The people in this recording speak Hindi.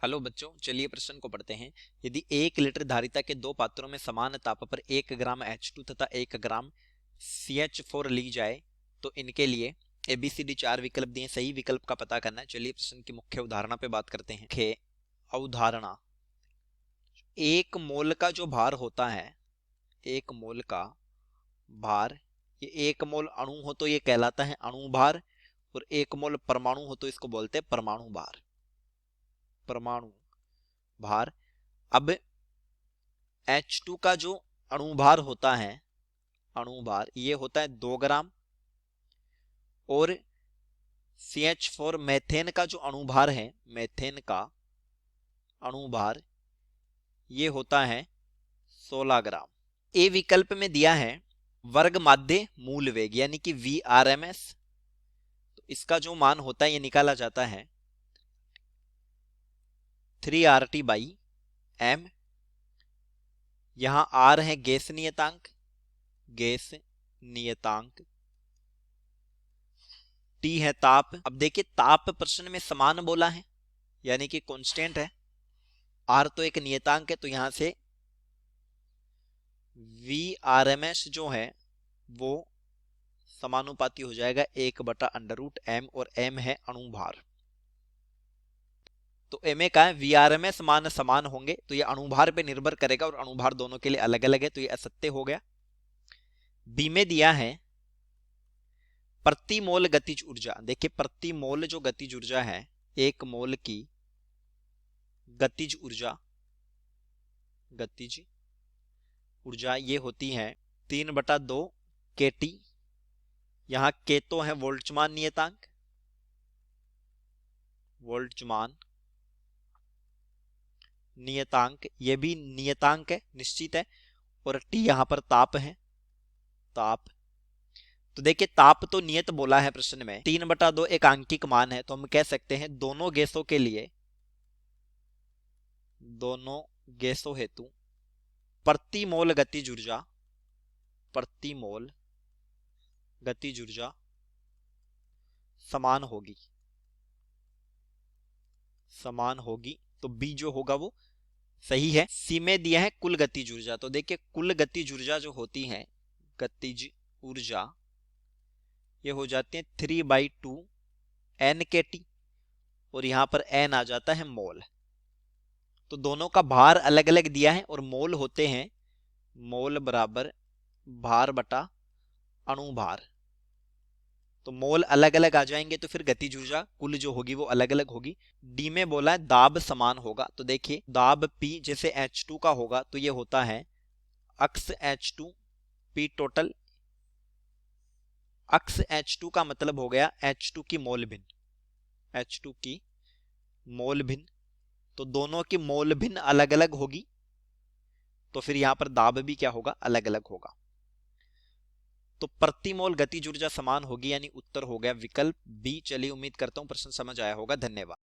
हेलो बच्चों, चलिए प्रश्न को पढ़ते हैं। यदि 1 लीटर धारिता के दो पात्रों में समान ताप पर 1 ग्राम H2 तथा 1 ग्राम CH4 ली जाए तो इनके लिए ABCD 4 विकल्प दिए, सही विकल्प का पता करना है। चलिए प्रश्न की मुख्य अवधारणा पे बात करते हैं। मुख्य अवधारणा, एक मोल का जो भार होता है, एक मोल का भार, ये 1 मोल अणु हो तो ये कहलाता है अणु भार, और 1 मोल परमाणु हो तो इसको बोलते हैं परमाणु भार। परमाणु भार। अब H2 का जो अणुभार होता है, अणुभार ये होता है 2 ग्राम, और CH4 मेथेन का जो अणुभार है, मेथेन का अणुभार ये होता है 16 ग्राम। ए विकल्प में दिया है वर्ग माध्य मूल वेग यानी कि VRMS, तो इसका जो मान होता है ये निकाला जाता है 3RT/m। यहां R है गैस नियतांक, गैस नियतांक, T है ताप। अब देखिए ताप प्रश्न में समान बोला है यानी कि कांस्टेंट है, R तो एक नियतांक है, तो यहां से VRMS जो है वो समानुपाती हो जाएगा 1/√m, और m है अणुभार। तो ma का है VRMS मान समान होंगे तो ये अणुभार पे निर्भर करेगा, और अणुभार दोनों के लिए अलग अलग है, तो ये असत्य हो गया। बी में दिया है प्रति मोल गतिज ऊर्जा। देखिए प्रति मोल जो गतिज ऊर्जा है, 1 मोल की गतिज ऊर्जा, गतिज ऊर्जा ये होती है 3/2 kT। यहां के तो है वोल्टजमान नियतांक, वोल्टजमान नियतांक ये भी नियतांक है, निश्चित है, और टी यहां पर ताप है, ताप। तो देखिए ताप तो नियत बोला है प्रश्न में, 3/2 एक आंकिक मान है, तो हम कह सकते हैं दोनों गैसों के लिए, दोनों गैसों हेतु प्रति मोल गतिज ऊर्जा, प्रति मोल गतिज ऊर्जा समान होगी, समान होगी। तो बी जो होगा वो सही है। सी में दिया है कुल गतिज ऊर्जा, तो देखिए कुल गतिज ऊर्जा जो होती है, गतिज ऊर्जा ये हो जाती है 3/2 NKT, और यहां पर n आ जाता है मोल। तो दोनों का भार अलग अलग दिया है, और मोल होते हैं मोल बराबर भार बटा अणुभार, तो मोल अलग अलग आ जाएंगे, तो फिर गतिज ऊर्जा कुल जो होगी वो अलग अलग होगी। डी में बोला है दाब समान होगा, तो देखिए दाब P जैसे H2 का होगा तो ये होता है अक्स H2 P टोटल, अक्स H2 का मतलब हो गया H2 की मोल भिन्न, H2 की मोल भिन्न, तो दोनों की मोल भिन्न अलग अलग होगी, तो फिर यहां पर दाब भी क्या होगा, अलग अलग होगा। तो प्रति मोल गतिज ऊर्जा समान होगी, यानी उत्तर हो गया विकल्प बी। चलिए उम्मीद करता हूं प्रश्न समझ आया होगा। धन्यवाद।